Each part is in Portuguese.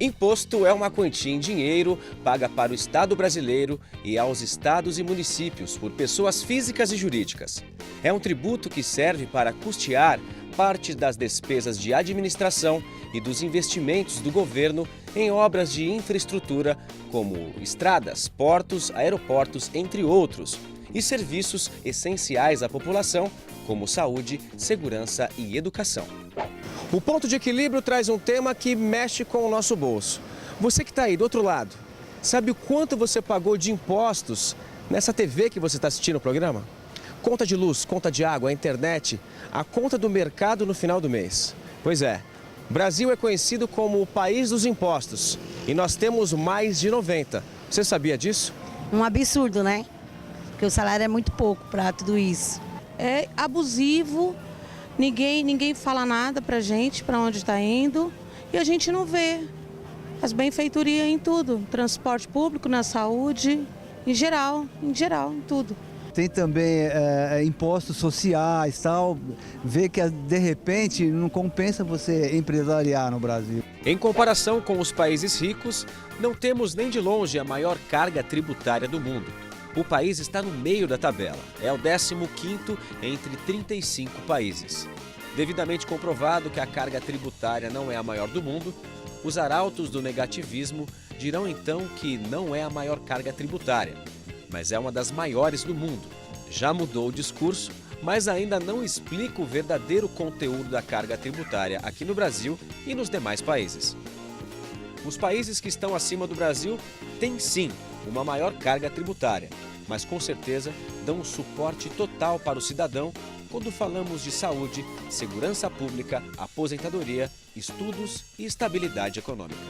Imposto é uma quantia em dinheiro paga para o Estado brasileiro e aos estados e municípios por pessoas físicas e jurídicas. É um tributo que serve para custear parte das despesas de administração e dos investimentos do governo em obras de infraestrutura, como estradas, portos, aeroportos, entre outros, e serviços essenciais à população, como saúde, segurança e educação. O Ponto de Equilíbrio traz um tema que mexe com o nosso bolso. Você que está aí do outro lado, sabe o quanto você pagou de impostos nessa TV que você está assistindo o programa? Conta de luz, conta de água, a internet, a conta do mercado no final do mês. Pois é, o Brasil é conhecido como o país dos impostos e nós temos mais de 90. Você sabia disso? Um absurdo, né? Porque o salário é muito pouco para tudo isso. É abusivo, ninguém fala nada pra gente, para onde está indo, e a gente não vê as benfeitorias em tudo, transporte público, na saúde, em geral, em tudo. Tem também impostos sociais, tal, vê que de repente não compensa você empresariar no Brasil. Em comparação com os países ricos, não temos nem de longe a maior carga tributária do mundo. O país está no meio da tabela, é o 15º entre 35 países. Devidamente comprovado que a carga tributária não é a maior do mundo, os arautos do negativismo dirão então que não é a maior carga tributária, mas é uma das maiores do mundo. Já mudou o discurso, mas ainda não explica o verdadeiro conteúdo da carga tributária aqui no Brasil e nos demais países. Os países que estão acima do Brasil têm sim uma maior carga tributária, mas com certeza dão um suporte total para o cidadão quando falamos de saúde, segurança pública, aposentadoria, estudos e estabilidade econômica.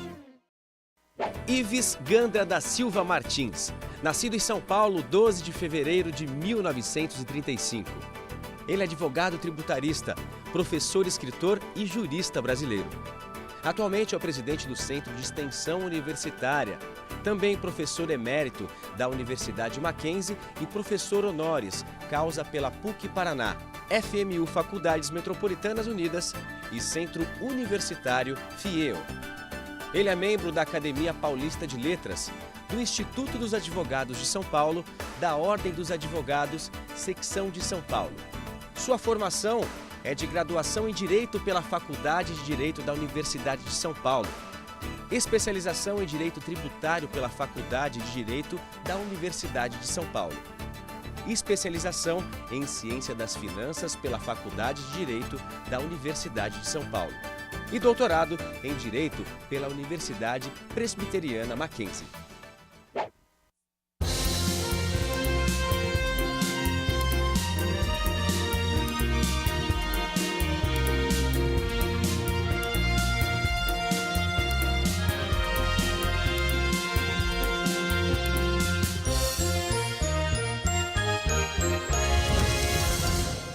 Ives Gandra da Silva Martins, nascido em São Paulo, 12 de fevereiro de 1935. Ele é advogado tributarista, professor, escritor e jurista brasileiro. Atualmente é o presidente do Centro de Extensão Universitária, também professor emérito da Universidade Mackenzie e professor honoris causa pela PUC Paraná, FMU Faculdades Metropolitanas Unidas e Centro Universitário FIEO. Ele é membro da Academia Paulista de Letras, do Instituto dos Advogados de São Paulo, da Ordem dos Advogados, Secção de São Paulo. Sua formação é de graduação em Direito pela Faculdade de Direito da Universidade de São Paulo, especialização em Direito Tributário pela Faculdade de Direito da Universidade de São Paulo, especialização em Ciência das Finanças pela Faculdade de Direito da Universidade de São Paulo e doutorado em Direito pela Universidade Presbiteriana Mackenzie.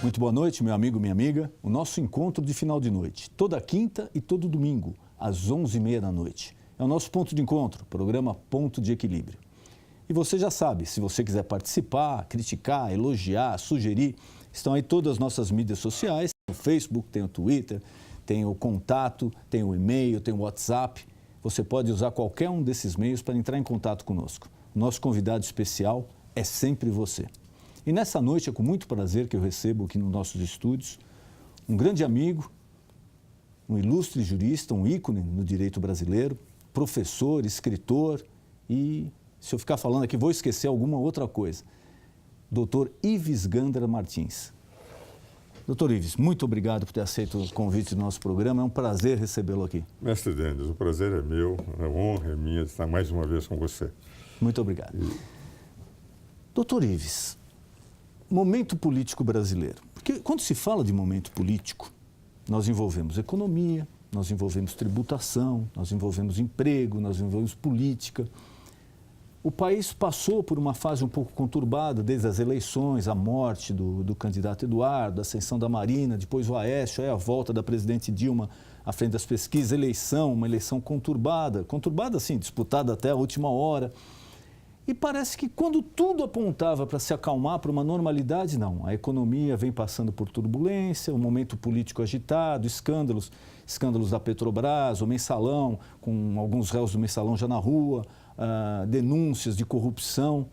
Muito boa noite, meu amigo, minha amiga. O nosso encontro de final de noite, toda quinta e todo domingo, às 11h30 da noite. É o nosso ponto de encontro, programa Ponto de Equilíbrio. E você já sabe, se você quiser participar, criticar, elogiar, sugerir, estão aí todas as nossas mídias sociais. Tem o Facebook, tem o Twitter, tem o contato, tem o e-mail, tem o WhatsApp. Você pode usar qualquer um desses meios para entrar em contato conosco. O nosso convidado especial é sempre você. E nessa noite é com muito prazer que eu recebo aqui nos nossos estúdios um grande amigo, um ilustre jurista, um ícone no direito brasileiro, professor, escritor e, se eu ficar falando aqui, vou esquecer alguma outra coisa, Dr. Ives Gandra Martins. Dr. Ives, muito obrigado por ter aceito o convite do nosso programa, é um prazer recebê-lo aqui. Mestre Denis, o prazer é meu, a honra é minha de estar mais uma vez com você. Muito obrigado. Dr. Ives, momento político brasileiro. Porque quando se fala de momento político, nós envolvemos economia, nós envolvemos tributação, nós envolvemos emprego, nós envolvemos política. O país passou por uma fase um pouco conturbada, desde as eleições, a morte do candidato Eduardo, a ascensão da Marina, depois o Aécio, a volta da presidente Dilma à frente das pesquisas, uma eleição conturbada, sim, disputada até a última hora. E parece que quando tudo apontava para se acalmar, para uma normalidade, não. A economia vem passando por turbulência, um momento político agitado, escândalos da Petrobras, o mensalão, com alguns réus do mensalão já na rua, denúncias de corrupção.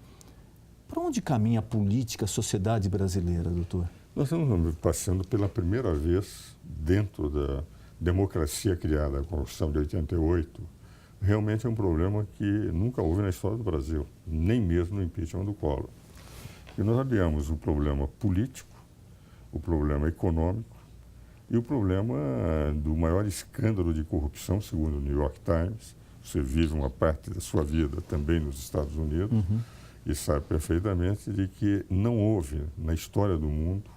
Para onde caminha a política, a sociedade brasileira, doutor? Nós estamos passando pela primeira vez dentro da democracia criada, a Constituição de 88, realmente é um problema que nunca houve na história do Brasil, nem mesmo no impeachment do Collor. E nós aliamos o problema político, o problema econômico e o problema do maior escândalo de corrupção, segundo o New York Times. Você vive uma parte da sua vida também nos Estados Unidos e sabe perfeitamente de que não houve na história do mundo,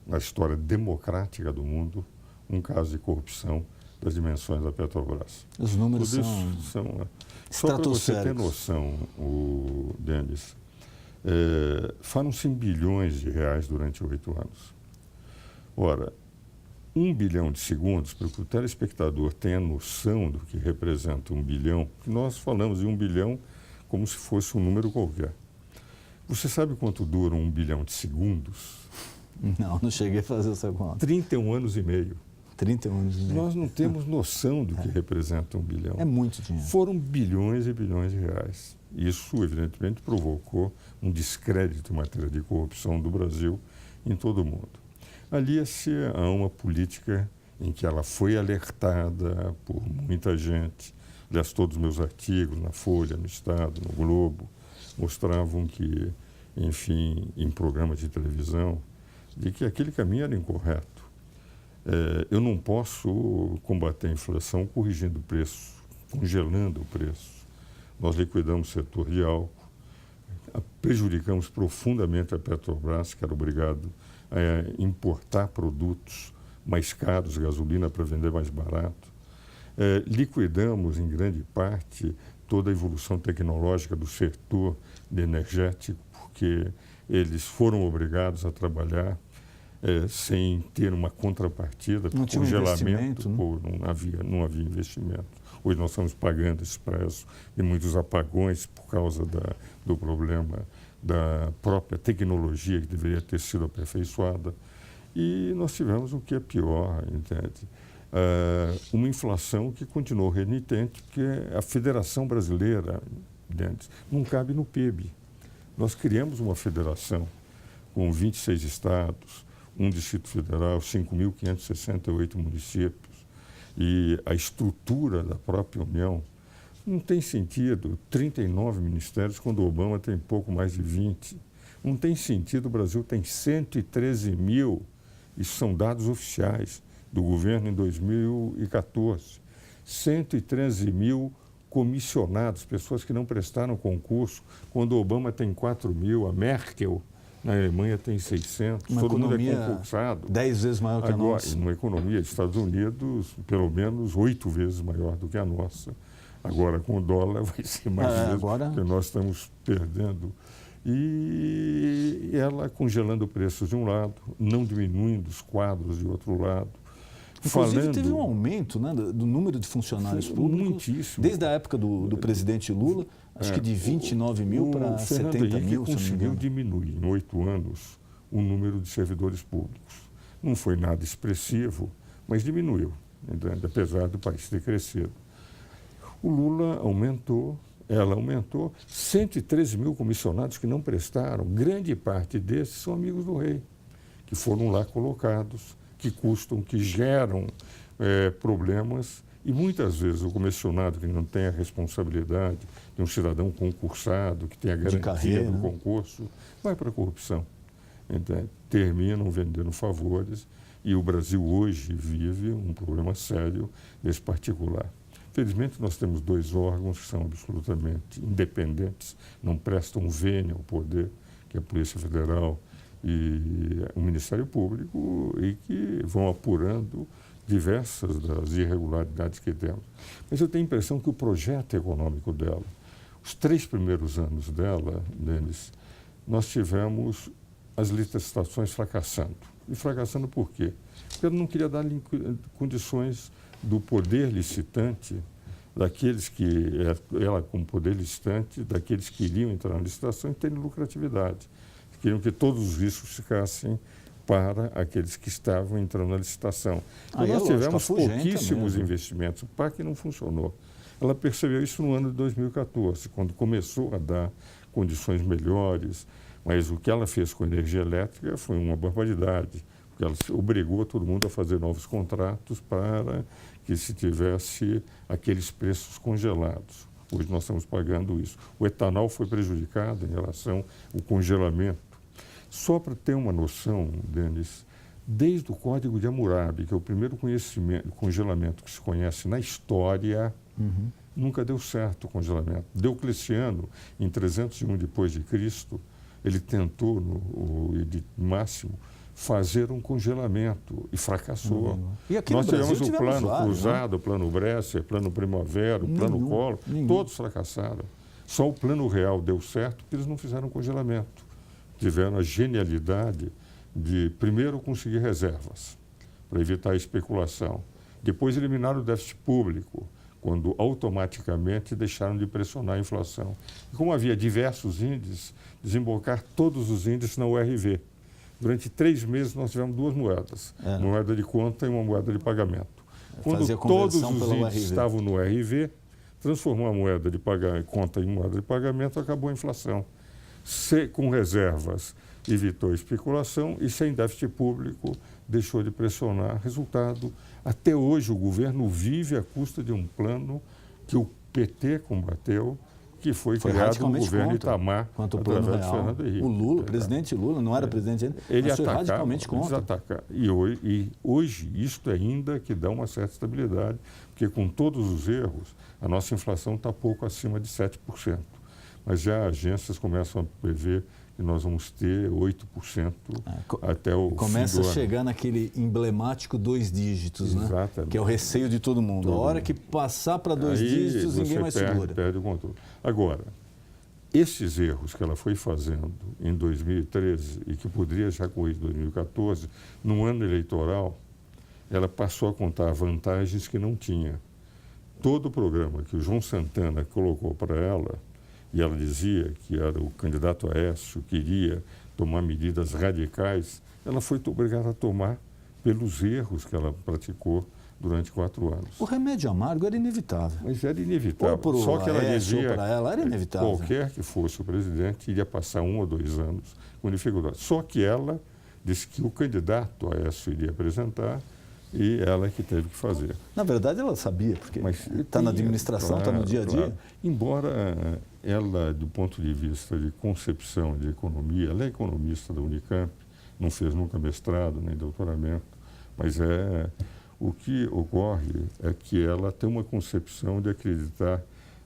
na história democrática do mundo, um caso de corrupção das dimensões da Petrobras. Os números são só para você ter noção, Denis, falam-se em bilhões de reais durante 8 anos. Ora, 1 bilhão de segundos, para que o telespectador tenha noção do que representa 1 bilhão, que nós falamos de 1 bilhão como se fosse um número qualquer. Você sabe quanto dura 1 bilhão de segundos? Não cheguei a fazer essa conta. 31 anos e meio. 31 anos e meio. Nós não temos noção do que representa 1 bilhão. É muito dinheiro. Foram bilhões e bilhões de reais. Isso, evidentemente, provocou um descrédito em matéria de corrupção do Brasil em todo o mundo. Alia-se a uma política em que ela foi alertada por muita gente. Aliás, todos os meus artigos na Folha, no Estado, no Globo, mostravam que, enfim, em programas de televisão, de que aquele caminho era incorreto. Eu não posso combater a inflação corrigindo o preço, congelando o preço. Nós liquidamos o setor de álcool, prejudicamos profundamente a Petrobras, que era obrigado a importar produtos mais caros, gasolina para vender mais barato. Liquidamos, em grande parte, toda a evolução tecnológica do setor energético, porque eles foram obrigados a trabalhar sem ter uma contrapartida, não tinha congelamento, né? não havia investimento. Hoje nós estamos pagando esse preço de muitos apagões por causa do problema da própria tecnologia que deveria ter sido aperfeiçoada. E nós tivemos o que é pior, entende? Uma inflação que continuou renitente, porque a Federação Brasileira, entende, não cabe no PIB. Nós criamos uma federação com 26 estados, um Distrito Federal, 5.568 municípios, e a estrutura da própria União não tem sentido. 39 ministérios, quando o Obama tem pouco mais de 20. Não tem sentido, o Brasil tem 113 mil, isso são dados oficiais do governo em 2014, 113 mil comissionados, pessoas que não prestaram concurso, quando o Obama tem 4 mil, a Merkel na Alemanha tem 600, uma todo mundo é concursado. 10 vezes maior que a nossa. Uma economia dos Estados Unidos, pelo menos 8 vezes maior do que a nossa. Agora, com o dólar, vai ser mais vezes, agora... porque nós estamos perdendo. E ela congelando preços de um lado, não diminuindo os quadros de outro lado. Inclusive, teve um aumento, né, do número de funcionários públicos. Muitíssimo. Desde a época do presidente Lula, acho que de 29 mil para 70 mil. O conseguiu diminuir em 8 anos o número de servidores públicos. Não foi nada expressivo, mas diminuiu, apesar do país ter crescido. O Lula aumentou, ela aumentou, 113 mil comissionados que não prestaram, grande parte desses são amigos do rei, que foram lá colocados, que custam, que geram problemas, e muitas vezes o comissionado que não tem a responsabilidade de um cidadão concursado, que tem a garantia do concurso, vai para a corrupção. Então, terminam vendendo favores, e o Brasil hoje vive um problema sério nesse particular. Felizmente, nós temos 2 órgãos que são absolutamente independentes, não prestam vênia ao poder, que é a Polícia Federal e o Ministério Público, e que vão apurando diversas das irregularidades que temos. Mas eu tenho a impressão que o projeto econômico dela, os 3 primeiros anos dela, Denis, nós tivemos as licitações fracassando. E fracassando por quê? Porque ela não queria dar condições do poder licitante daqueles que, ela como poder licitante, daqueles que iriam entrar na licitação e terem lucratividade. Queriam que todos os riscos ficassem para aqueles que estavam entrando na licitação. Então, nós tivemos pouquíssimos investimentos. O PAC não funcionou. Ela percebeu isso no ano de 2014, quando começou a dar condições melhores, mas o que ela fez com a energia elétrica foi uma barbaridade, porque ela obrigou todo mundo a fazer novos contratos para que se tivesse aqueles preços congelados. Hoje nós estamos pagando isso. O etanol foi prejudicado em relação ao congelamento. Só para ter uma noção, Denis, desde o Código de Hammurabi, que é o primeiro congelamento que se conhece na história, nunca deu certo o congelamento. Diocleciano, em 301 depois de Cristo, ele tentou, no máximo, fazer um congelamento e fracassou. E aqui nós tivemos o plano Cruzado, o plano Brescia, o plano Primavera, o plano Collor, todos fracassaram. Só o plano Real deu certo porque eles não fizeram congelamento. Tiveram a genialidade de, primeiro, conseguir reservas para evitar a especulação. Depois, eliminaram o déficit público, quando automaticamente deixaram de pressionar a inflação. E como havia diversos índices, desembocar todos os índices na URV. Durante 3 meses, nós tivemos 2 moedas, moeda de conta e uma moeda de pagamento. Quando todos os índices estavam no URV, transformou a moeda de conta em moeda de pagamento, acabou a inflação. Com reservas, evitou a especulação e sem déficit público, deixou de pressionar. Resultado, até hoje o governo vive à custa de um plano que o PT combateu, que foi criado no governo Itamar, através de Fernando Henrique. O Lula, presidente Lula, não era presidente ainda, ele mas foi atacava, radicalmente contra. E hoje isto ainda que dá uma certa estabilidade, porque com todos os erros, a nossa inflação está pouco acima de 7%. Mas já agências começam a prever que nós vamos ter 8% até o começa fim do a chegar naquele emblemático 2 dígitos, Exatamente. Né? Que é o receio de todo mundo. A hora que passar para 2 dígitos, ninguém mais segura. Perde o controle. Agora, esses erros que ela foi fazendo em 2013 e que poderia já correr em 2014, no ano eleitoral, ela passou a contar vantagens que não tinha. Todo o programa que o João Santana colocou para ela, e ela dizia que era o candidato Aécio, queria tomar medidas radicais, ela foi obrigada a tomar pelos erros que ela praticou durante 4 anos. O remédio amargo era inevitável. Mas era inevitável. Só que ela dizia para ela era inevitável. Qualquer que fosse o presidente iria passar 1 ou 2 anos com dificuldade. Só que ela disse que o candidato Aécio iria apresentar e ela que teve que fazer. Na verdade, ela sabia, porque está na administração, está no dia a dia. Claro. Embora ela, do ponto de vista de concepção de economia, ela é economista da Unicamp, não fez nunca mestrado nem doutoramento, mas o que ocorre é que ela tem uma concepção de acreditar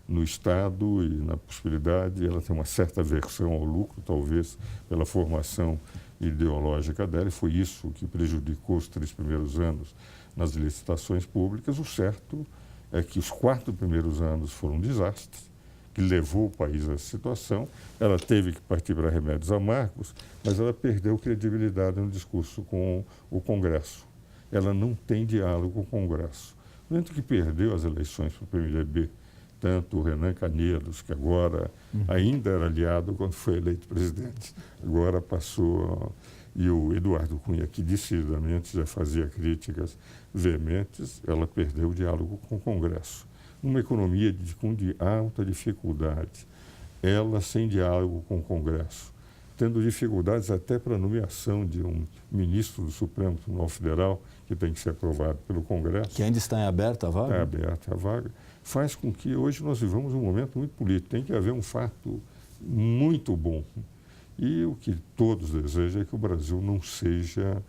no Estado e na possibilidade, ela tem uma certa aversão ao lucro, talvez pela formação ideológica dela, e foi isso que prejudicou os 3 primeiros anos nas licitações públicas. O certo é que os 4 primeiros anos foram um desastre, que levou o país a essa situação. Ela teve que partir para remédios amargos, mas ela perdeu credibilidade no discurso com o Congresso. Ela não tem diálogo com o Congresso. No entanto, que perdeu as eleições para o PMDB, tanto o Renan Calheiros, que agora ainda era aliado quando foi eleito presidente, agora passou, e o Eduardo Cunha, que decididamente já fazia críticas veementes, ela perdeu o diálogo com o Congresso. Numa economia de alta dificuldade, ela sem diálogo com o Congresso, tendo dificuldades até para a nomeação de um ministro do Supremo Tribunal Federal, que tem que ser aprovado pelo Congresso. Que ainda está em aberta a vaga? Está aberta a vaga. Faz com que hoje nós vivamos um momento muito político. Tem que haver um fato muito bom. E o que todos desejam é que o Brasil não seja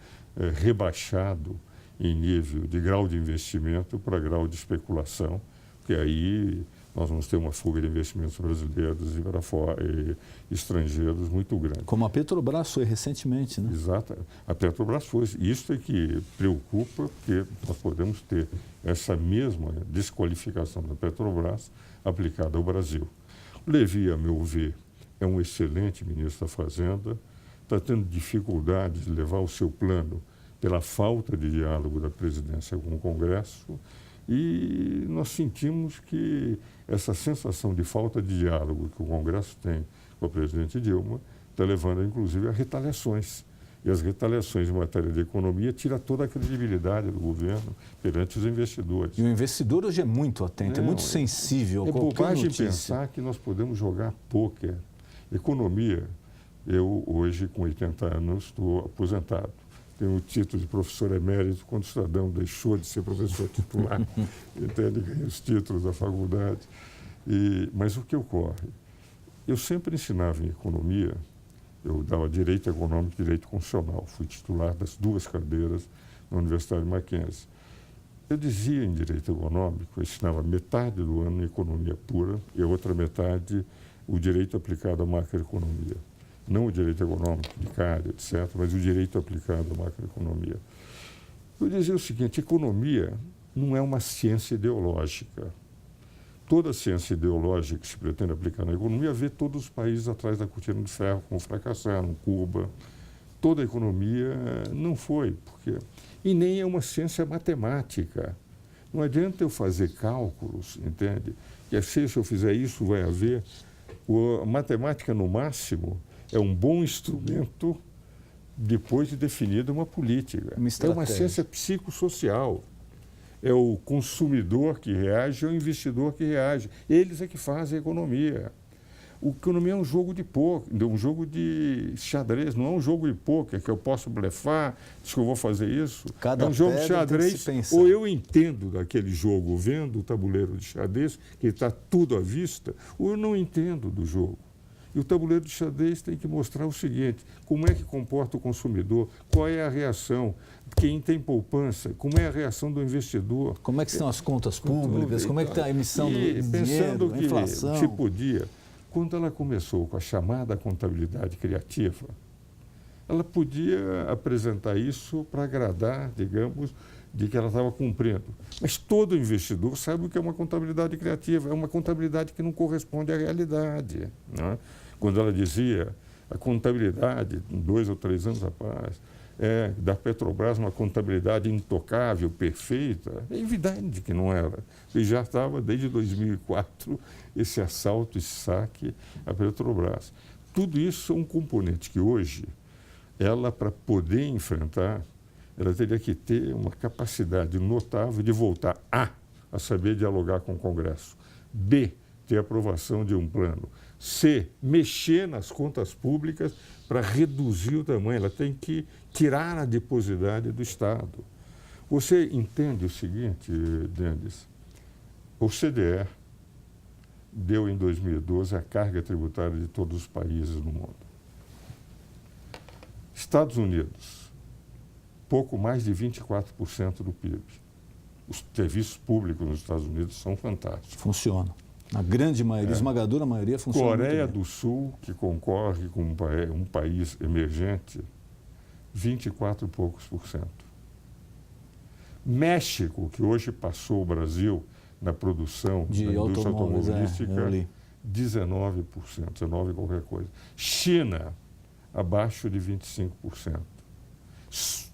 rebaixado em nível de grau de investimento para grau de especulação, porque aí nós vamos ter uma fuga de investimentos brasileiros e para fora, e estrangeiros muito grande. Como a Petrobras foi recentemente, né? Exato. A Petrobras foi. Isso é que preocupa, porque nós podemos ter essa mesma desqualificação da Petrobras aplicada ao Brasil. O Levi, a meu ver, é um excelente ministro da Fazenda, está tendo dificuldade de levar o seu plano pela falta de diálogo da presidência com o Congresso, E nós sentimos que essa sensação de falta de diálogo que o Congresso tem com a presidente Dilma está levando, inclusive, a retaliações. E as retaliações em matéria de economia tiram toda a credibilidade do governo perante os investidores. E o investidor hoje é muito atento, é muito sensível a qualquer bobagem notícia. pensar que nós podemos jogar pôquer. Economia, eu hoje, com 80 anos, estou aposentado. Tenho o título de professor emérito quando o cidadão deixou de ser professor titular. Entende? Ganhei os títulos da faculdade. Mas o que ocorre? Eu sempre ensinava em economia. Eu dava direito econômico e direito constitucional. Fui titular das 2 cadeiras na Universidade de Mackenzie. Eu dizia em direito econômico, eu ensinava metade do ano em economia pura e a outra metade o direito aplicado à macroeconomia. Não o direito econômico, de CAD, etc., mas o direito aplicado à macroeconomia. Eu dizia o seguinte: economia não é uma ciência ideológica. Toda ciência ideológica que se pretende aplicar na economia vê todos os países atrás da cortina de ferro, como fracassaram, Cuba. Toda a economia não foi, porque... E nem é uma ciência matemática. Não adianta eu fazer cálculos, entende? Que se eu fizer isso, vai haver... A matemática, no máximo, é um bom instrumento depois de definida uma política. É uma ciência psicossocial. É o consumidor que reage, é o investidor que reage. Eles é que fazem a economia. A economia é um jogo de pôquer, um jogo de xadrez, não é um jogo de pôquer que eu posso blefar, diz que eu vou fazer isso. Cada é um jogo de xadrez, ou eu entendo daquele jogo vendo o tabuleiro de xadrez, que está tudo à vista, ou eu não entendo do jogo. E o tabuleiro de xadrez tem que mostrar o seguinte: como é que comporta o consumidor, qual é a reação, quem tem poupança, como é a reação do investidor. Como é que estão as contas públicas, como é que está a emissão do dinheiro, a inflação. Se podia, quando ela começou com a chamada contabilidade criativa, ela podia apresentar isso para agradar, digamos, de que ela estava cumprindo. Mas todo investidor sabe o que é uma contabilidade criativa, é uma contabilidade que não corresponde à realidade, né? Quando ela dizia a contabilidade, 2 ou 3 anos atrás, da Petrobras, uma contabilidade intocável, perfeita, é evidente que não era. E já estava, desde 2004, esse assalto, esse saque à Petrobras. Tudo isso são componentes que hoje, ela, para poder enfrentar, ela teria que ter uma capacidade notável de voltar a saber dialogar com o Congresso, B, ter aprovação de um plano, C, mexer nas contas públicas para reduzir o tamanho. Ela tem que tirar a adiposidade do Estado. Você entende o seguinte, Denis? O CDE deu em 2012 a carga tributária de todos os países no mundo. Estados Unidos, pouco mais de 24% do PIB. Os serviços públicos nos Estados Unidos são fantásticos. Funciona. Na grande maioria, esmagadora maioria, funciona. Coreia do Sul, que concorre com um país emergente, 24 e poucos %. México, que hoje passou o Brasil na produção da indústria automobilística, 19%, 19 qualquer coisa. China, abaixo de 25%.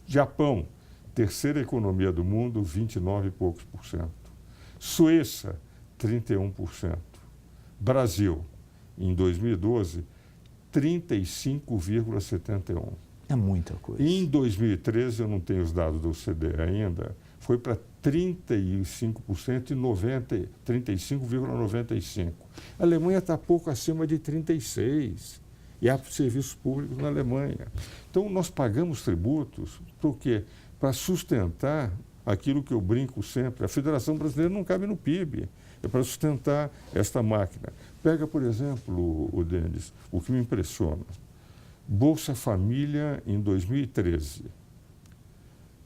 Japão, terceira economia do mundo, 29 e poucos %. Suécia, 31%. Brasil, em 2012, 35,71%. É muita coisa. Em 2013, eu não tenho os dados do CDE ainda, foi para 35% e 35,95%. A Alemanha está pouco acima de 36%. E há serviços públicos na Alemanha. Então, nós pagamos tributos por quê? Para sustentar aquilo que eu brinco sempre. A Federação Brasileira não cabe no PIB. É para sustentar esta máquina. Pega, por exemplo, o Denis, o que me impressiona. Bolsa Família em 2013.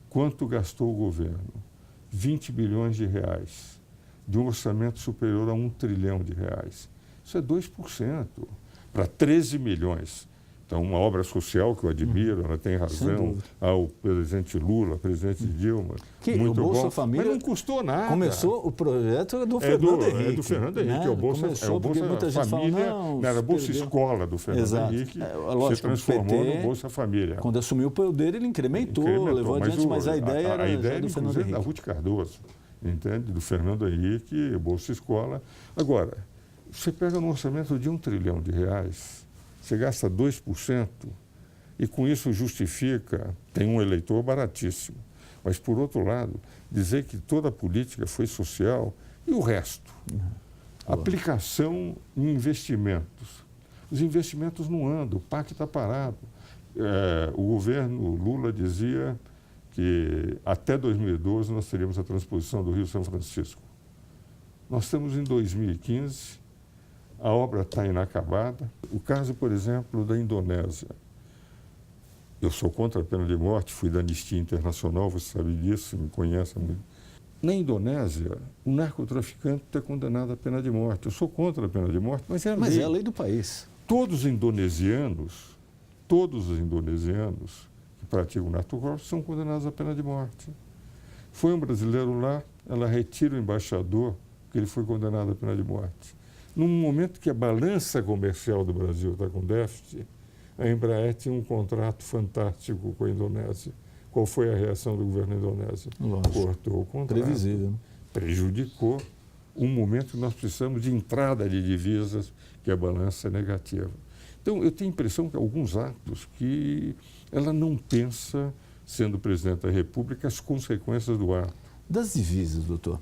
Quanto gastou o governo? 20 bilhões de reais. De um orçamento superior a 1 trilhão de reais. Isso é 2%. Para 13 milhões. Então, uma obra social que eu admiro, ela tem razão, ao presidente Lula, presidente Dilma. Que muito o Bolsa bom, Família mas não custou nada. Começou, o projeto do Fernando Henrique. É do Fernando Henrique, né? é o Bolsa, Família, era a Bolsa Escola do Fernando Henrique, lógico, se transformou no Bolsa Família. Quando assumiu o poder, ele incrementou levou adiante, mas a ideia era do Fernando Henrique. Da Ruth Cardoso. entende? Do Fernando Henrique, Bolsa Escola. Agora, você pega no orçamento de R$1 trilhão, você gasta 2%, e com isso justifica, tem um eleitor baratíssimo. Mas, por outro lado, dizer que toda a política foi social e o resto? Aplicação em investimentos. Os investimentos não andam, o PAC está parado. O governo Lula dizia que até 2012 nós teríamos a transposição do Rio-São Francisco. Nós estamos em 2015, a obra está inacabada. O caso, por exemplo, da Indonésia. Eu sou contra a pena de morte, fui da Anistia Internacional, você sabe disso, me conhece muito. Na Indonésia, o narcotraficante é condenado à pena de morte. Eu sou contra a pena de morte, mas é a lei. Mas é a lei do país. Todos os indonesianos que praticam narcotráfico são condenados à pena de morte. Foi um brasileiro lá, ela retira o embaixador, porque ele foi condenado à pena de morte. Num momento que a balança comercial do Brasil está com déficit, a Embraer tinha um contrato fantástico com a Indonésia. Qual foi a reação do governo indonésio? Lógico. Cortou o contrato. Previsível. Prejudicou um momento que nós precisamos de entrada de divisas, que a balança é negativa. Então, eu tenho a impressão que alguns atos que ela não pensa, sendo presidente da República, as consequências do ato. Das divisas, doutor,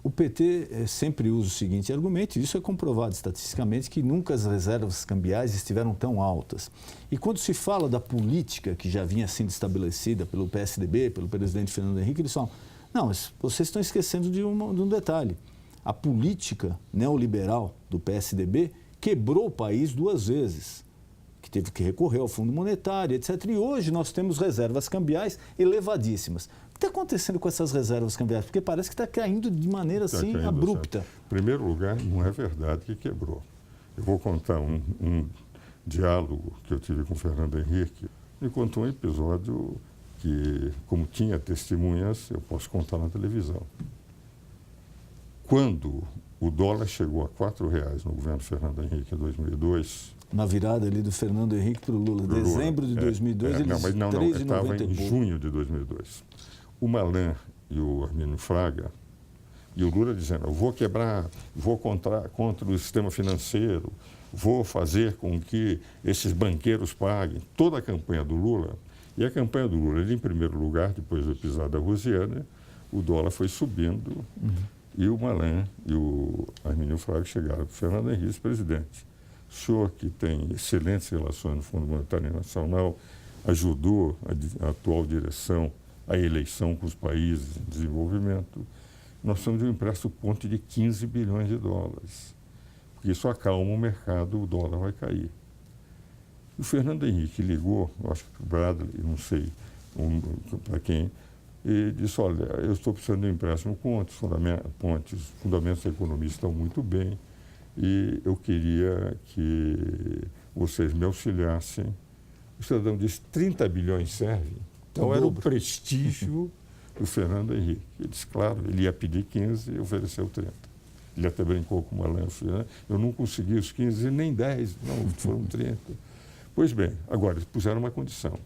o PT sempre usa o seguinte argumento, e isso é comprovado estatisticamente, que nunca as reservas cambiais estiveram tão altas. E quando se fala da política que já vinha sendo estabelecida pelo PSDB, pelo presidente Fernando Henrique, eles falam, não, mas vocês estão esquecendo de um detalhe. A política neoliberal do PSDB quebrou o país 2 vezes, que teve que recorrer ao Fundo Monetário, etc. E hoje nós temos reservas cambiais elevadíssimas. O que está acontecendo com essas reservas cambiais? Porque parece que está caindo de maneira assim abrupta. Em primeiro lugar, não é verdade que quebrou. Eu vou contar um diálogo que eu tive com o Fernando Henrique. Ele contou um episódio que, como tinha testemunhas, eu posso contar na televisão. Quando o dólar chegou a R$4 no governo Fernando Henrique em 2002... Na virada ali do Fernando Henrique para o Lula, dezembro de 2002, eles estava em junho de 2002. O Malan e o Armínio Fraga, e o Lula dizendo, eu vou quebrar, vou contra o sistema financeiro, vou fazer com que esses banqueiros paguem. Toda a campanha do Lula, e a campanha do Lula, ele em primeiro lugar, depois do episódio da Rosiana, o dólar foi subindo, e o Malan e o Armínio Fraga chegaram para o Fernando Henrique, presidente. O senhor, que tem excelentes relações no Fundo Monetário Internacional, ajudou a atual direção a eleição com os países em desenvolvimento, nós temos um empréstimo ponte de 15 bilhões de dólares. Porque isso acalma o mercado, o dólar vai cair. O Fernando Henrique ligou, eu acho que para o Bradley, não sei para quem, e disse, olha, eu estou precisando de um empréstimo ponte, os fundamentos da economia estão muito bem, e eu queria que vocês me auxiliassem. O cidadão disse, 30 bilhões servem? Então era o prestígio do Fernando Henrique. Ele disse, claro, ele ia pedir 15 e ofereceu 30. Ele até brincou com uma lança, né? Eu não consegui os 15 nem 10, não, foram 30. Pois bem, agora eles puseram uma condição.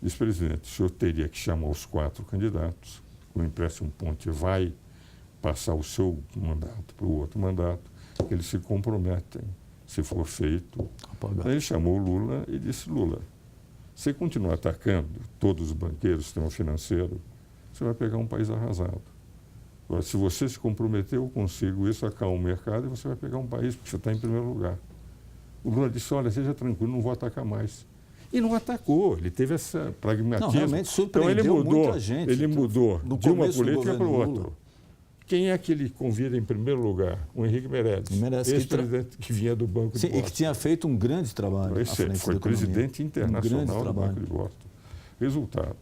Disse, presidente, o senhor teria que chamar os 4 candidatos, o empréstimo ponte vai passar o seu mandato para o outro mandato, que eles se comprometem, se for feito. Aí ele chamou o Lula e disse, Lula, você continuar atacando todos os banqueiros, o sistema financeiro, você vai pegar um país arrasado. Agora, se você se comprometer, eu consigo isso, acalma o mercado e você vai pegar um país porque você está em primeiro lugar. O Lula disse, olha, seja tranquilo, não vou atacar mais. E não atacou, ele teve esse pragmatismo. Não, realmente surpreendeu muita gente. Ele mudou de uma política para o outro. Quem é que ele convida em primeiro lugar? O Henrique Meirelles, ex-presidente que vinha do Banco de Boston. E que tinha feito um grande trabalho. Foi presidente internacional do Banco de Boston. Resultado,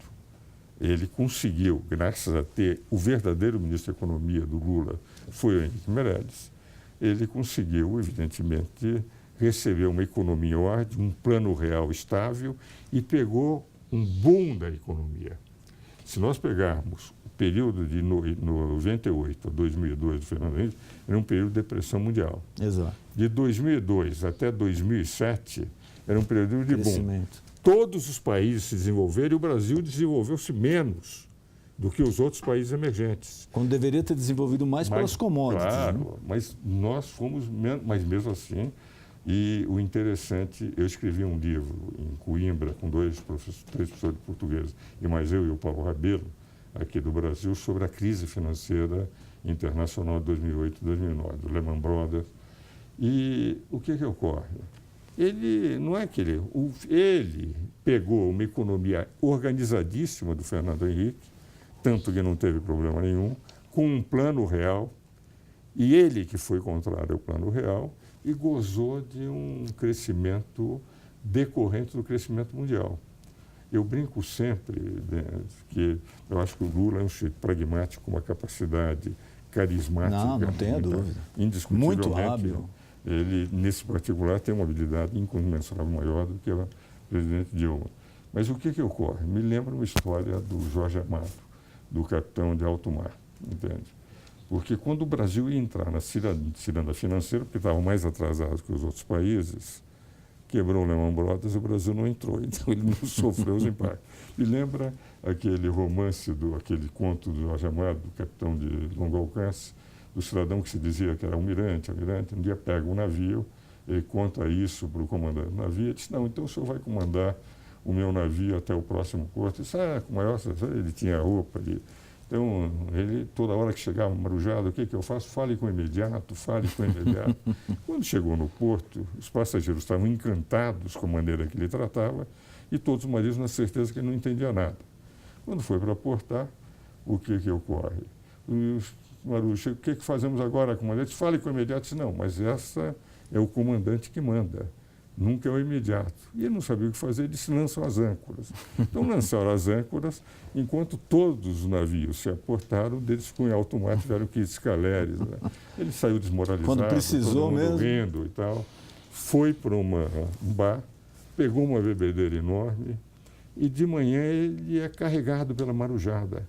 ele conseguiu, graças a ter o verdadeiro ministro da Economia do Lula, foi o Henrique Meirelles, ele conseguiu, evidentemente, receber uma economia ordem, um plano real estável e pegou um boom da economia. Se nós pegarmos o período de 98 a 2002 do Fernando Henrique, era um período de depressão mundial. Exato. De 2002 até 2007, era um período de boom. Crescimento. Todos os países se desenvolveram e o Brasil desenvolveu-se menos do que os outros países emergentes. Quando deveria ter desenvolvido mais pelas commodities. Claro, né? mas nós fomos, mas mesmo assim, e o interessante, eu escrevi um livro em Coimbra com três professores portugueses, e mais eu e o Paulo Rabelo, aqui do Brasil, sobre a crise financeira internacional de 2008 e 2009, do Lehman Brothers. E o que ocorre? Ele, não é que ele pegou uma economia organizadíssima do Fernando Henrique, tanto que não teve problema nenhum, com um plano real, e ele que foi contrário ao plano real, e gozou de um crescimento decorrente do crescimento mundial. Eu brinco sempre, né, que eu acho que o Lula é um sujeito pragmático, com uma capacidade carismática. Não tenha dúvida. Indiscutivelmente. Muito hábil. Ele, nesse particular, tem uma habilidade incomensurável maior do que o presidente Dilma. Mas o que ocorre? Me lembra uma história do Jorge Amado, do capitão de alto mar, entende? Porque quando o Brasil ia entrar na ciranda financeira, porque estava mais atrasado que os outros países, quebrou o Lehman Brothers, o Brasil não entrou, então ele não sofreu os impactos. Me lembra aquele romance, aquele conto do Jorge Amado, do capitão de longo alcance, do cidadão que se dizia que era almirante, um dia pega um navio, ele conta isso para o comandante do navio, ele disse, não, então o senhor vai comandar o meu navio até o próximo porto. Ele disse, com maior certeza, ele tinha roupa ali. Então, ele, toda hora que chegava marujado, o que eu faço? Fale com o imediato, fale com o imediato. Quando chegou no porto, os passageiros estavam encantados com a maneira que ele tratava e todos os marinheiros na certeza que ele não entendia nada. Quando foi para aportar, o que ocorre? Os marujos, o que fazemos agora, comandante? Fale com o imediato. Disse, não, mas essa é o comandante que manda. Nunca é o imediato. E ele não sabia o que fazer, ele disse, lançam as âncoras. Então lançaram as âncoras, enquanto todos os navios se aportaram, deles com alto mar tiveram que ir escaleres. Né? Ele saiu desmoralizado, quando precisou todo mundo mesmo. rindo e tal. Foi para um bar, pegou uma bebedeira enorme e de manhã ele é carregado pela marujada.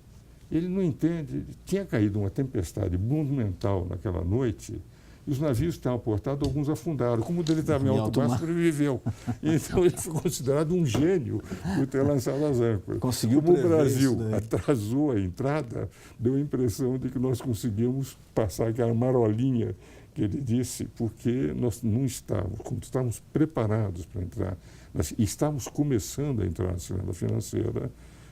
Ele não entende, tinha caído uma tempestade monumental naquela noite. E os navios que estavam aportados, alguns afundaram. Como o dele estava em alto mar, sobreviveu. Então, ele foi considerado um gênio por ter lançado as âncoras. Conseguiu Como o prever Brasil isso daí. atrasou a entrada, deu a impressão de que nós conseguimos passar aquela marolinha que ele disse, porque nós não estávamos preparados para entrar. Estávamos começando a entrar na ciranda financeira,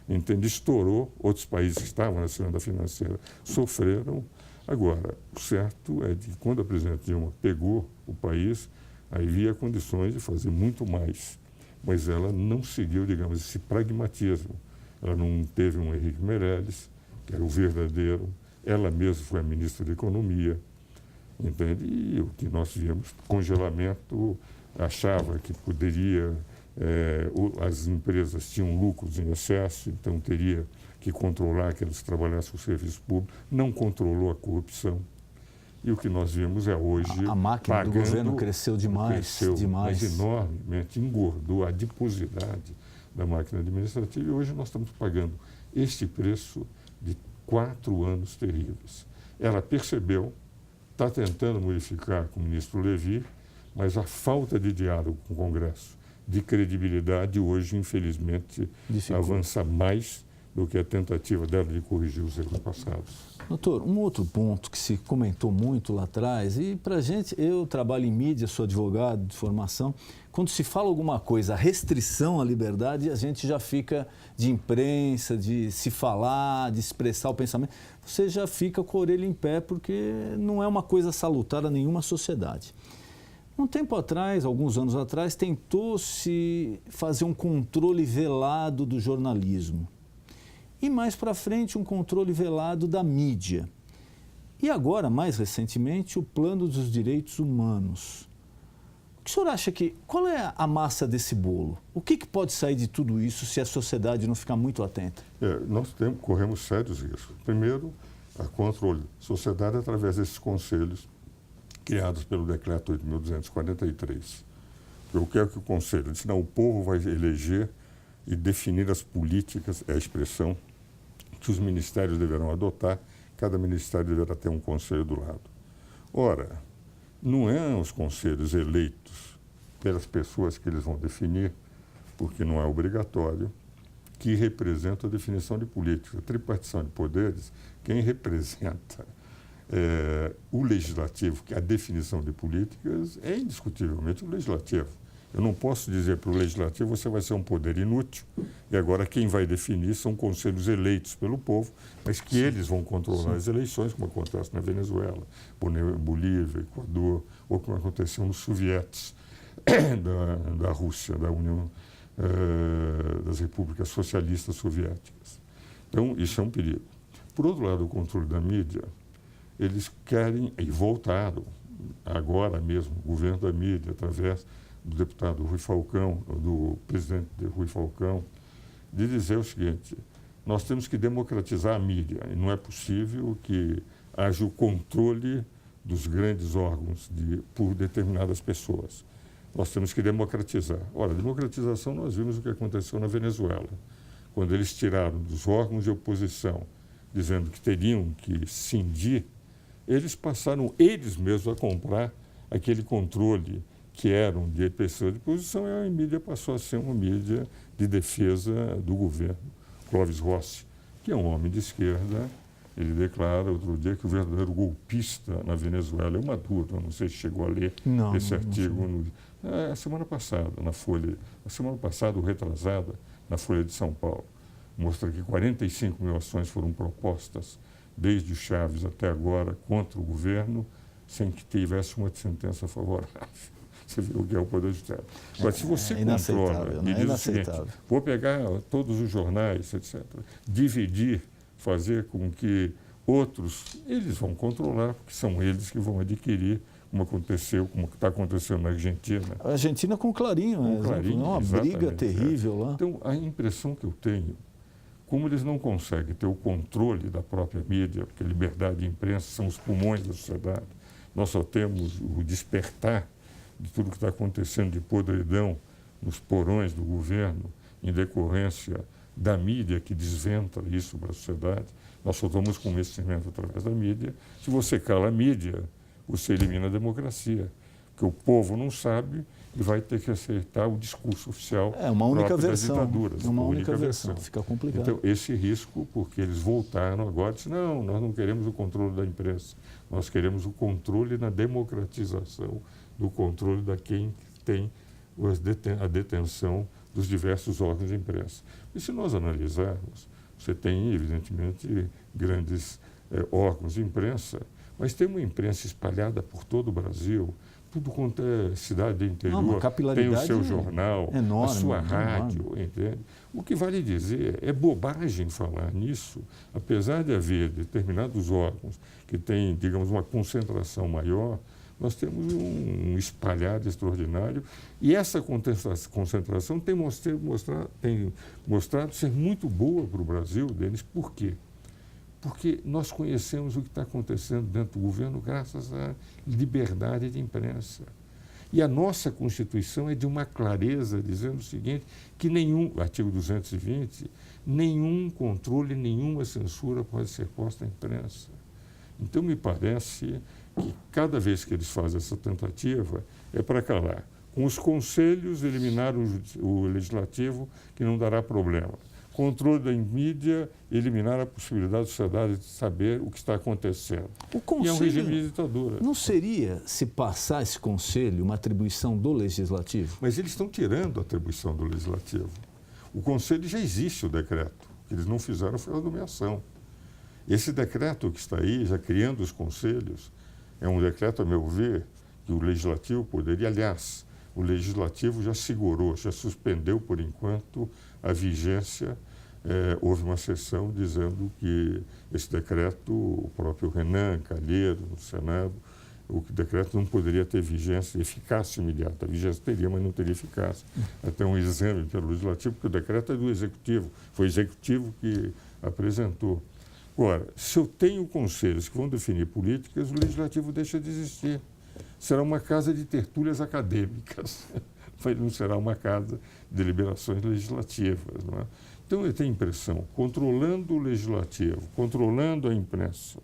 entende? Estourou, outros países que estavam na ciranda financeira sofreram. Agora, o certo é que quando a presidente Dilma pegou o país, aí havia condições de fazer muito mais. Mas ela não seguiu, digamos, esse pragmatismo. Ela não teve um Henrique Meirelles, que era o verdadeiro. Ela mesma foi a ministra da Economia, entende? E o que nós vimos, congelamento, achava que poderia, as empresas tinham lucros em excesso, então teria que controlar aqueles que trabalhassem com o serviço público, não controlou a corrupção. E o que nós vimos é hoje... A máquina do governo cresceu demais, demais. Mas enormemente, engordou a adiposidade da máquina administrativa e hoje nós estamos pagando este preço de 4 anos terríveis. Ela percebeu, está tentando modificar com o ministro Levi, mas a falta de diálogo com o Congresso, de credibilidade, hoje, infelizmente, avança mais do que a tentativa dela de corrigir os erros passados. Doutor, um outro ponto que se comentou muito lá atrás, e para a gente, eu trabalho em mídia, sou advogado de formação, quando se fala alguma coisa, restrição à liberdade, a gente já fica de imprensa, de se falar, de expressar o pensamento, você já fica com a orelha em pé, porque não é uma coisa salutar a nenhuma sociedade. Um tempo atrás, alguns anos atrás, tentou-se fazer um controle velado do jornalismo. E mais para frente, um controle velado da mídia. E agora, mais recentemente, o plano dos direitos humanos. O que o senhor acha que... Qual é a massa desse bolo? O que pode sair de tudo isso se a sociedade não ficar muito atenta? Nós corremos sérios riscos. Primeiro, a controle da sociedade através desses conselhos criados pelo Decreto 8.243. Eu quero que o Conselho disse, não, o povo vai eleger e definir as políticas, é a expressão, que os ministérios deverão adotar, cada ministério deverá ter um conselho do lado. Ora, não é os conselhos eleitos pelas pessoas que eles vão definir, porque não é obrigatório, que representa a definição de política. A tripartição de poderes, quem representa o legislativo, que é a definição de políticas, é indiscutivelmente o legislativo. Eu não posso dizer para o legislativo, você vai ser um poder inútil, e agora quem vai definir são conselhos eleitos pelo povo, mas que eles vão controlar as eleições, como acontece na Venezuela, Bolívia, Equador, ou como aconteceu nos sovietes da Rússia, da União das Repúblicas Socialistas Soviéticas. Então, isso é um perigo. Por outro lado, o controle da mídia, eles querem, e voltaram agora mesmo, o governo da mídia, através do deputado Rui Falcão, do presidente Rui Falcão, de dizer o seguinte: nós temos que democratizar a mídia, e não é possível que haja o controle dos grandes órgãos por determinadas pessoas. Nós temos que democratizar. Ora, a democratização, nós vimos o que aconteceu na Venezuela, quando eles tiraram dos órgãos de oposição, dizendo que teriam que cindir, eles passaram eles mesmos a comprar aquele controle que eram de pessoas de oposição, e a mídia passou a ser uma mídia de defesa do governo. Clóvis Rossi, que é um homem de esquerda, ele declara outro dia que o verdadeiro golpista na Venezuela é o Maduro. Eu não sei se chegou a ler esse artigo. A semana passada, na Folha, a semana passada, ou retrasada, na Folha de São Paulo, mostra que 45 mil ações foram propostas, desde o Chaves até agora, contra o governo, sem que tivesse uma sentença favorável. Você viu o que é o Poder Judiciário. Mas se você controla e diz o seguinte: vou pegar todos os jornais, etc., dividir, fazer com que outros, eles vão controlar, porque são eles que vão adquirir, como aconteceu, como está acontecendo na Argentina. A Argentina com Clarinho, né? Clarinho, uma briga terrível lá. Então, a impressão que eu tenho, como eles não conseguem ter o controle da própria mídia, porque a liberdade de imprensa são os pulmões da sociedade, nós só temos o despertar de tudo que está acontecendo de podridão nos porões do governo, em decorrência da mídia que desventa isso para a sociedade. Nós só tomamos conhecimento através da mídia. Se você cala a mídia, você elimina a democracia, porque o povo não sabe e vai ter que aceitar o discurso oficial uma única versão, das ditaduras. uma única versão, fica complicado. Então, esse risco, porque eles voltaram agora e disseram: não, nós não queremos o controle da imprensa, nós queremos o controle na democratização do controle da quem tem a detenção dos diversos órgãos de imprensa. E se nós analisarmos, você tem, evidentemente, grandes órgãos de imprensa, mas tem uma imprensa espalhada por todo o Brasil, tudo quanto é cidade do interior, tem o seu jornal, enorme, a sua rádio, entende? O que vale dizer, é bobagem falar nisso, apesar de haver determinados órgãos que têm, digamos, uma concentração maior, nós temos um espalhado extraordinário, e essa concentração tem mostrado ser muito boa para o Brasil, Denis. Por quê? Porque nós conhecemos o que está acontecendo dentro do governo graças à liberdade de imprensa. E a nossa Constituição é de uma clareza, dizendo o seguinte, que artigo 220, nenhum controle, nenhuma censura pode ser posta à imprensa. Então, me parece que cada vez que eles fazem essa tentativa é para calar. Com os conselhos, eliminar o legislativo, que não dará problema. Controle da mídia, eliminar a possibilidade da sociedade de saber o que está acontecendo. O conselho, e é um regime de ditadura. Não seria, se passar esse conselho, uma atribuição do legislativo? Mas eles estão tirando a atribuição do legislativo. O conselho já existe, o decreto. O que eles não fizeram foi a nomeação. Esse decreto que está aí, já criando os conselhos, é um decreto, a meu ver, que o legislativo poderia, aliás, o legislativo já segurou, já suspendeu por enquanto a vigência. Houve uma sessão dizendo que esse decreto, o próprio Renan Calheiro, no Senado, o decreto não poderia ter vigência, eficácia imediata. A vigência teria, mas não teria eficácia. Até um exame pelo legislativo, porque o decreto é do executivo, foi o executivo que apresentou. Agora, se eu tenho conselhos que vão definir políticas, o legislativo deixa de existir. Será uma casa de tertúlias acadêmicas, não será uma casa de deliberações legislativas. Não é? Então, eu tenho a impressão, controlando o legislativo, controlando a imprensa,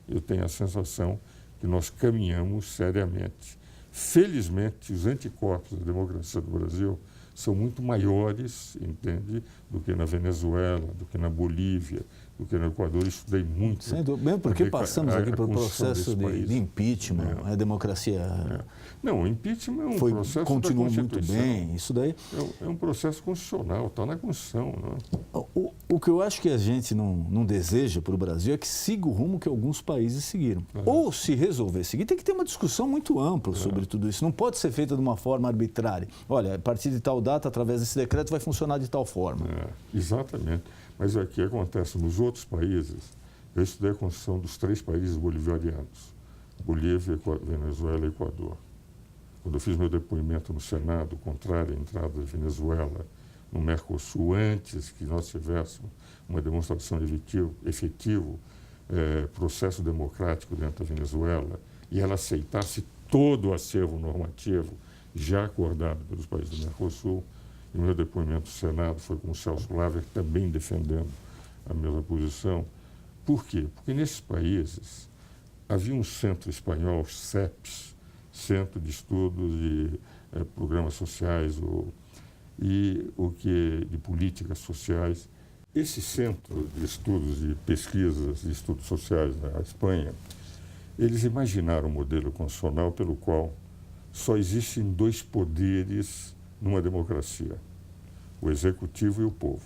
eu tenho a sensação que nós caminhamos seriamente. Felizmente, os anticorpos da democracia do Brasil são muito maiores, entende, do que na Venezuela, do que na Bolívia, do que no Equador. Eu estudei muito. Mesmo porque passamos aqui por processo de impeachment, a democracia... Não, o impeachment é um processo continuou da muito bem, isso daí... É um processo constitucional, está na Constituição. Né? O que eu acho que a gente não deseja para o Brasil é que siga o rumo que alguns países seguiram. Ou, se resolver seguir, tem que ter uma discussão muito ampla sobre tudo isso. Não pode ser feita de uma forma arbitrária. Olha, a partir de tal data, através desse decreto, vai funcionar de tal forma. Exatamente. Mas o que acontece nos outros países, eu estudei a Constituição dos 3 países bolivarianos, Bolívia, Venezuela e Equador. Quando eu fiz meu depoimento no Senado, contrário à entrada da Venezuela no Mercosul, antes que nós tivéssemos uma demonstração de efetivo processo democrático dentro da Venezuela, e ela aceitasse todo o acervo normativo já acordado pelos países do Mercosul, e o meu depoimento no Senado foi com o Celso Laver, também defendendo a mesma posição. Por quê? Porque nesses países havia um centro espanhol, CEPS, Centro de Estudos de Programas Sociais de Políticas Sociais. Esse centro de estudos de pesquisas de estudos sociais na Espanha, eles imaginaram um modelo constitucional pelo qual só existem 2 poderes numa democracia, o executivo e o povo.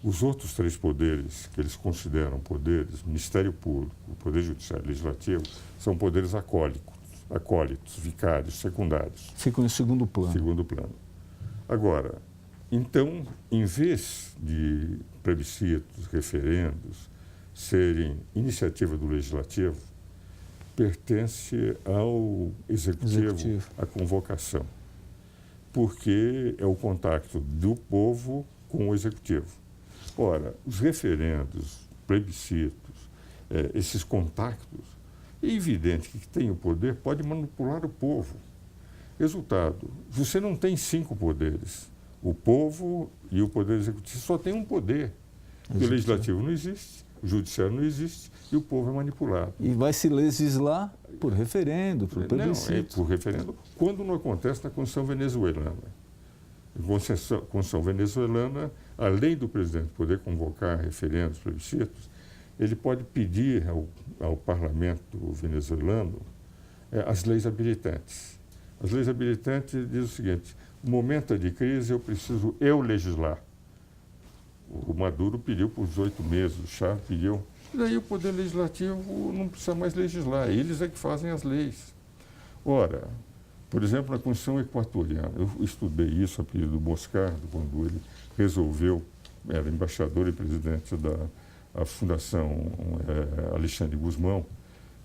Os outros 3 poderes, que eles consideram poderes, Ministério Público, o Poder Judiciário e Legislativo, são poderes acólitos, vicários, secundários. Ficam em segundo plano. Segundo plano. Agora, então, em vez de plebiscitos, referendos, serem iniciativa do Legislativo, pertence ao Executivo a convocação, porque é o contato do povo com o Executivo. Ora, os referendos, plebiscitos, esses contactos, é evidente que quem tem o poder pode manipular o povo. Resultado, você não tem 5 poderes. O povo e o poder executivo só tem um poder. O legislativo não existe, o judiciário não existe e o povo é manipulado. E vai se legislar por referendo, por plebiscito. Não, por referendo, quando não acontece na Constituição venezuelana. A Constituição venezuelana, além do presidente poder convocar referendos, plebiscitos, ele pode pedir ao parlamento venezuelano as leis habilitantes. As leis habilitantes dizem o seguinte: no momento de crise eu preciso legislar. O Maduro pediu por 18 meses, o Chávez pediu. E daí o Poder Legislativo não precisa mais legislar, eles é que fazem as leis. Ora, por exemplo, na Constituição Equatoriana, eu estudei isso a pedido do Moscardo, quando ele resolveu, era embaixador e presidente da Fundação Alexandre Guzmão,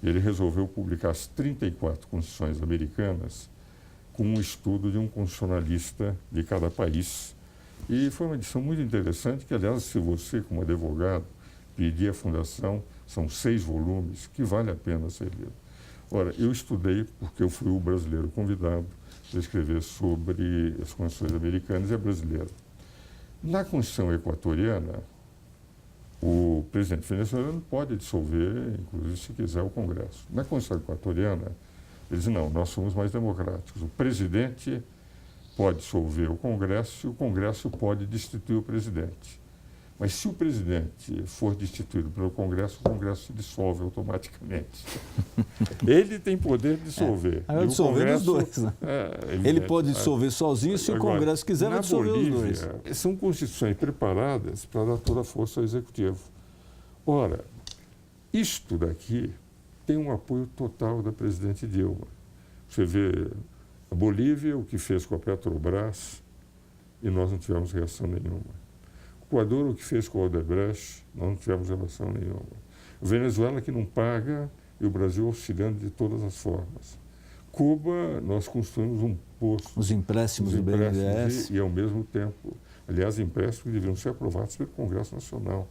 ele resolveu publicar as 34 constituições americanas com um estudo de um constitucionalista de cada país. E foi uma edição muito interessante, que, aliás, se você, como advogado, pedir à Fundação, são 6 volumes, que vale a pena ser lido. Ora, eu estudei porque eu fui o brasileiro convidado para escrever sobre as constituições americanas e a brasileira. Na Constituição Equatoriana, o presidente venezuelano pode dissolver, inclusive, se quiser, o Congresso. Na Constituição Equatoriana, eles não, nós somos mais democráticos. O presidente pode dissolver o Congresso e o Congresso pode destituir o presidente. Mas se o presidente for destituído pelo Congresso, o Congresso se dissolve automaticamente. Ele tem poder de dissolver. Vai dissolver os dois. Né? Ele pode dissolver sozinho, se o Congresso quiser, vai dissolver Bolívia, os dois. São constituições preparadas para dar toda a força ao Executivo. Ora, isto daqui tem um apoio total da presidente Dilma. Você vê a Bolívia, o que fez com a Petrobras, e nós não tivemos reação nenhuma. O Equador, o que fez com o Odebrecht, nós não tivemos reação nenhuma. A Venezuela, que não paga, e o Brasil auxiliando de todas as formas. Cuba, nós construímos um poço. Os empréstimos do BNDES. E, ao mesmo tempo, aliás, empréstimos que deveriam ser aprovados pelo Congresso Nacional.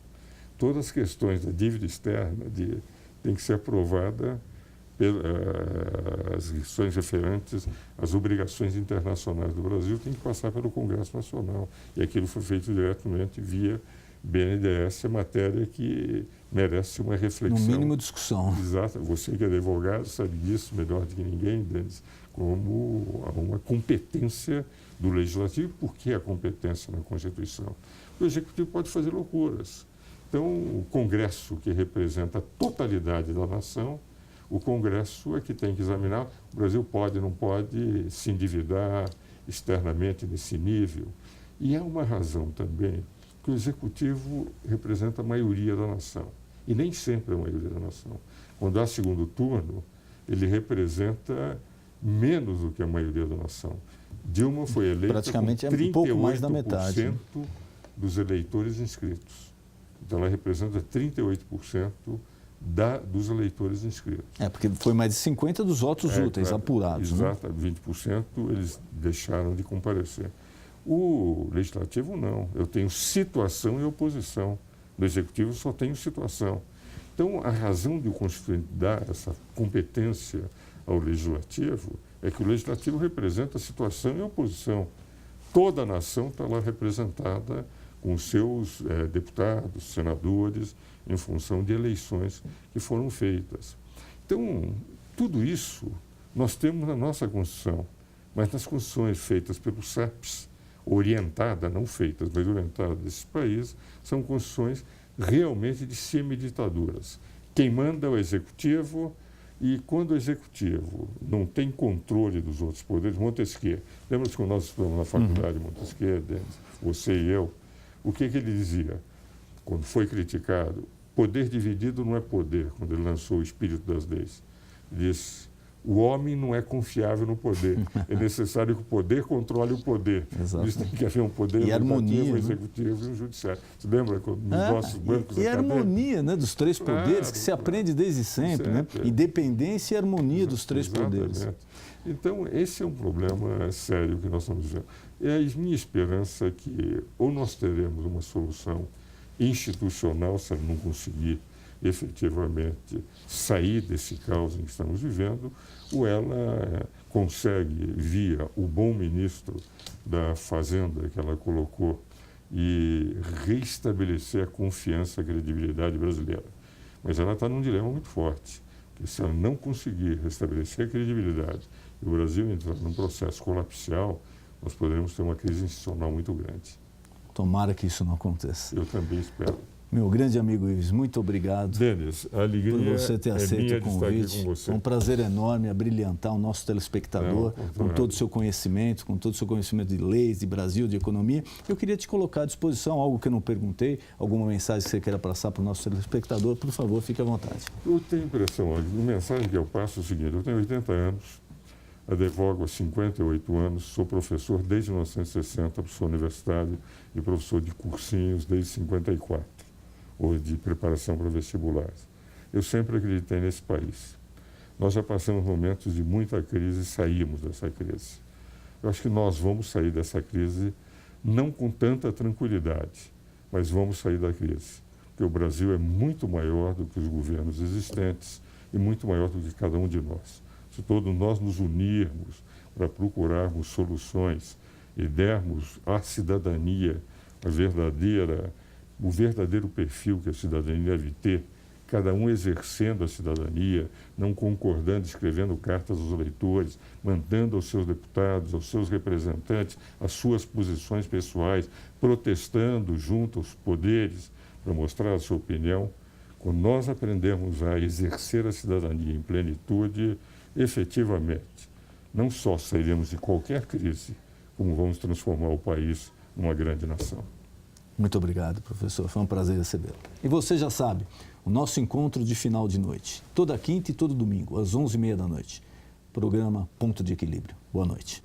Todas as questões da dívida externa têm que ser aprovada as questões referentes às obrigações internacionais do Brasil têm que passar pelo Congresso Nacional. E aquilo foi feito diretamente via BNDES, é matéria que merece uma reflexão. No mínimo, discussão. Exato. Você que é advogado sabe disso melhor do que ninguém, Denis. como uma competência do Legislativo. Por que a competência na Constituição? O Executivo pode fazer loucuras. Então, o Congresso, que representa a totalidade da nação, o Congresso é que tem que examinar. O Brasil pode, não pode se endividar externamente nesse nível. E há uma razão também, que o Executivo representa a maioria da nação. E nem sempre a maioria da nação. Quando há segundo turno, ele representa menos do que a maioria da nação. Dilma foi eleita praticamente com 38% um pouco mais da metade dos eleitores inscritos. Então, ela representa 38% dos eleitores inscritos. Porque foi mais de 50% dos votos úteis, claro, apurados. Exato, né? 20% eles deixaram de comparecer. O Legislativo não. Eu tenho situação e oposição. No Executivo só tenho situação. Então, a razão de o Constituinte dar essa competência ao Legislativo é que o Legislativo representa situação e oposição. Toda a nação está lá representada com seus deputados, senadores, em função de eleições que foram feitas. Então, tudo isso nós temos na nossa Constituição, mas nas constituições feitas pelos CEPs, orientadas, não feitas, mas orientadas desses países, são constituições realmente de semiditaduras. Quem manda é o Executivo, e quando o Executivo não tem controle dos outros poderes, Montesquieu, lembra-se que nós estudamos na faculdade Montesquieu, você e eu, o que ele dizia? Quando foi criticado, poder dividido não é poder, quando ele lançou o Espírito das Leis. Ele disse, o homem não é confiável no poder, é necessário que o poder controle o poder. Por isso tem que haver um poder legislativo, executivo e um judiciário. Você lembra nos nossos bancos e a acadêmicos? Harmonia, né, dos três poderes, que se aprende desde sempre. Né? Independência e harmonia dos três poderes. Então, esse é um problema sério que nós estamos vivendo. É a minha esperança que ou nós teremos uma solução institucional, se não conseguir efetivamente sair desse caos em que estamos vivendo, ou ela consegue, via o bom ministro da Fazenda que ela colocou, e reestabelecer a confiança, a credibilidade brasileira. Mas ela está num dilema muito forte, que se ela não conseguir restabelecer a credibilidade e o Brasil entrar num processo colapsial, nós poderemos ter uma crise institucional muito grande. Tomara que isso não aconteça. Eu também espero. Meu grande amigo Ives, muito obrigado. Denis, a alegria por você ter aceito o convite. Com É um prazer enorme abrilhantar o nosso telespectador com todo o seu conhecimento, de leis, de Brasil, de economia. Eu queria te colocar à disposição algo que eu não perguntei, alguma mensagem que você queira passar para o nosso telespectador, por favor, fique à vontade. Eu tenho a impressão, a mensagem que eu passo é o seguinte, eu tenho 80 anos, advogo há 58 anos, sou professor desde 1960, professor universitário e professor de cursinhos desde 54. Ou de preparação para vestibulares. Eu sempre acreditei nesse país. Nós já passamos momentos de muita crise e saímos dessa crise. Eu acho que nós vamos sair dessa crise não com tanta tranquilidade, mas vamos sair da crise. Porque o Brasil é muito maior do que os governos existentes e muito maior do que cada um de nós. Se todos nós nos unirmos para procurarmos soluções e dermos à cidadania o verdadeiro perfil que a cidadania deve ter, cada um exercendo a cidadania, não concordando, escrevendo cartas aos eleitores, mandando aos seus deputados, aos seus representantes, as suas posições pessoais, protestando junto aos poderes para mostrar a sua opinião. Quando nós aprendemos a exercer a cidadania em plenitude, efetivamente, não só sairemos de qualquer crise, como vamos transformar o país numa grande nação. Muito obrigado, professor. Foi um prazer recebê-lo. E você já sabe, o nosso encontro de final de noite, toda quinta e todo domingo, às 11h30 da noite. Programa Ponto de Equilíbrio. Boa noite.